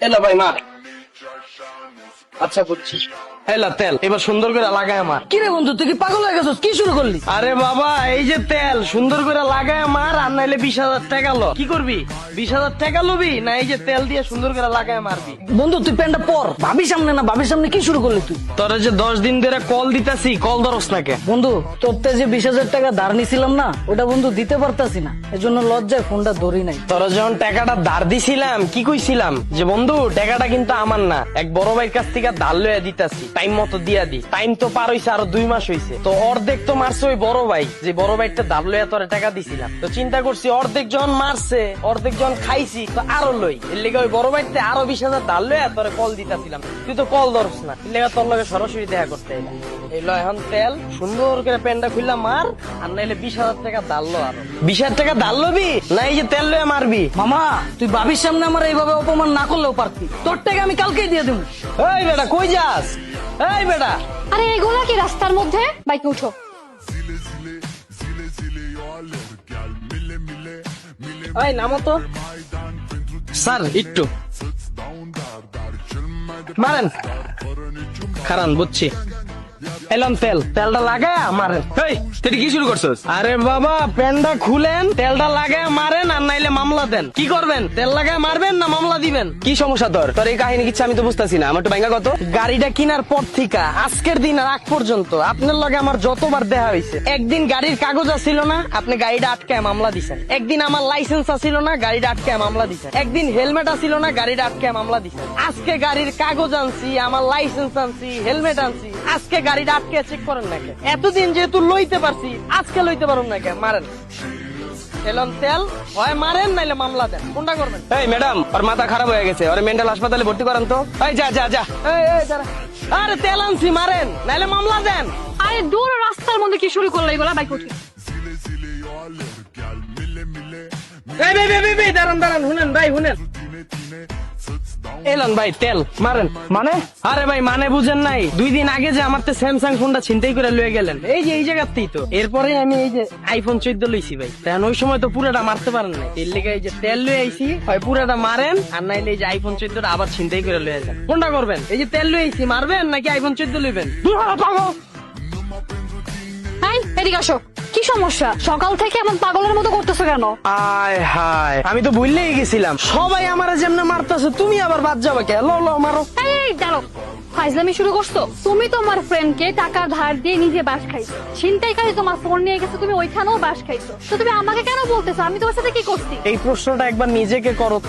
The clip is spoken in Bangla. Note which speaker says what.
Speaker 1: এলা ভাই মার। আচ্ছা বুঝছি। এলা তেল, এবার সুন্দর করে লাগায় আমার।
Speaker 2: কি রে বন্ধু, তুই কি পাগল হয়ে গেছিস? কি শুরু করলি?
Speaker 1: আরে বাবা, এই যে তেল সুন্দর করে লাগায় মার, আর নাইলে 20,000 টাকা লো। কি করবি? 20,000 টাকা লবি না এই যে তেল দিয়ে সুন্দর করে লাগায় মারবি?
Speaker 2: বন্ধু তুই প্যান্টটা পর। ভাবির সামনে না, ভাবির সামনে কি শুরু করলি তুই?
Speaker 1: তোরা যে 10 দিন ধরে কল দিতাছি, কল ধরস না কে?
Speaker 2: বন্ধু তোর তে যে 20,000 টাকা ধার নিছিলাম না, ওটা বন্ধু দিতে পারতাছি না, এজন্য লজ্জায় ফোনটা ধরি নাই।
Speaker 1: তোরা যখন টাকাটা ধার দিছিলাম কি কইছিলাম যে বন্ধু টাকাটা কিন্তু আমার না, এক বড় ভাইয়ের কাছ থেকে ধার লইয়া দিতাছি, টাইম মতো দিয়া দি। টাইম তো পার হইছে, আরো 2 মাস হইছে। তো অর্ধেক তো মারছে ওই বড় ভাই, যে বড় ভাইটা ধার লইয়া তোরা টাকা দিছিলাম। তো চিন্তা করছি অর্ধেক যখন মারছে, অর্ধেক যখন খাইছি, তো আরো লই। এর লেগে ওই বড় ভাইতে আরো 20,000 ধার লইয়া তোরে কল দিতাছিলাম। তুই তো কল ধরস না, এর লেগে তোর লগে সরাসরি দেখা করতে এলাম। এই ল এখন তেল সুন্দর করে প্যান্টটা খুললা মার, আর নাইলে 20,000 টাকা ধার লো। আরো 20,000 টাকা ধার লবি না এই যে তেল লইয়া মারবি?
Speaker 2: মামা তুই ভাবির সামনে আমার এইভাবে অপমান না করলেও পারতি। তোর টাকা আমি কালকেই দিয়ে দেবো।
Speaker 1: এই বেটা কই যাস? এই বেটা,
Speaker 3: আরে এগুলা কি রাস্তার মধ্যে? বাইকে উঠো।
Speaker 1: এই নামো তো। স্যার একটু মারেন, খারান বুঝছি। এলাম তেল, তেলটা লাগায় মারেন।
Speaker 4: এই তুই কি শুরু করছস?
Speaker 1: আরে বাবা প্যান্টটা খুলেন, তেলটা লাগায় মারেন, আর নাইলে মামলা দেন। কি করবেন? তেল লাগায় মারবেন না মামলা দিবেন?
Speaker 4: কি সমস্যা তোর? তোর এই কাহিনী কিচ্ছু আমি তো বুঝতাছি না। আমার একটু ভাঙা কত।
Speaker 1: গাড়িটা কিনার পর থেকে আজকের দিন আর আগ পর্যন্ত আপনার লগে আমার যতবার দেখা হয়েছে, একদিন গাড়ির কাগজ আছিল না, আপনি গাড়িটা আটকায় মামলা দিছেন। একদিন আমার লাইসেন্স আছিল না, গাড়িটা আটকায় মামলা দিছেন। একদিন হেলমেট আছিল না, গাড়িটা আটকায় মামলা দিছেন। আজকে গাড়ির কাগজ আনছি, আমার লাইসেন্স আনছি, হেলমেট আনছি, আজকে গাড়িটা আটকে চেক করেন না কে? এতদিন যেহেতু লইতে পারছি, আজকে লইতে পারুন না কে? মারেন। এলন তেল, হয় মারেন নাইলে মামলা দেন, কোনটা করবেন?
Speaker 4: এই ম্যাডাম, ওর মাথা খারাপ হয়ে গেছে, ওরে মেন্টাল হাসপাতালে ভর্তি করান তো। এই যা যা যা।
Speaker 1: এই দাঁড়া। আরে তেল আনছি, মারেন নাইলে মামলা দেন।
Speaker 3: আরে দূর, রাস্তার মধ্যে কি শুরু করলো এগুলা? বাইকে উঠো।
Speaker 1: এই দাঁড়ান দাঁড়ান, শুনেন ভাই শুনেন। এলন ভাই তেল মারেন।
Speaker 2: মানে
Speaker 1: আরে ভাই মানে বুঝেন নাই, 2 দিন আগে যে আমার স্যামসাং ফোনটা ছিনতাই করে লয়ে গেলেন, এই যে এই জায়গাতেই তো। এরপরে আমি এই যে আইফোন 14 লইছি ভাই। তখন ওই সময় তো পুরাটা মারতে পারেন নাই, এর লেগে এই যে তেল লয়ে আইছি, হয় পুরাটা মারেন আর নাইলে এই যে আইফোন 14টা আবার ছিনতাই করে লয়ে যান। কোনটা করবেন? এই যে তেল লয়ে আইছি, মারবেন নাকি আইফোন 14 লইবেন?
Speaker 3: হাই এদিকে আসো। কি সমস্যা? সকাল থেকে এমন পাগলের মতো করতেছো কেন?
Speaker 1: আয় হায়, আমি তো ভুললেই গেছিলাম। সবাই আমার যেমনে মারতেছে, তুমি আবার বাদ যাবে কে? লো লো মারো।
Speaker 3: এই দাঁড়ো, ফাইজলামি শুরু করছো? তুমি তোমার ফ্রেন্ডকে টাকা ধার দিয়ে নিজে বাস খাইছো, ছিনতাইকারী তোমার ফোন নিয়ে গেছে, তুমি ওইখানেও বাস খাইছো, তো তুমি আমাকে কেন বলতেছো? আমি তোমার সাথে কি করছি?
Speaker 1: এই প্রশ্নটা একবার নিজেকে করো তো।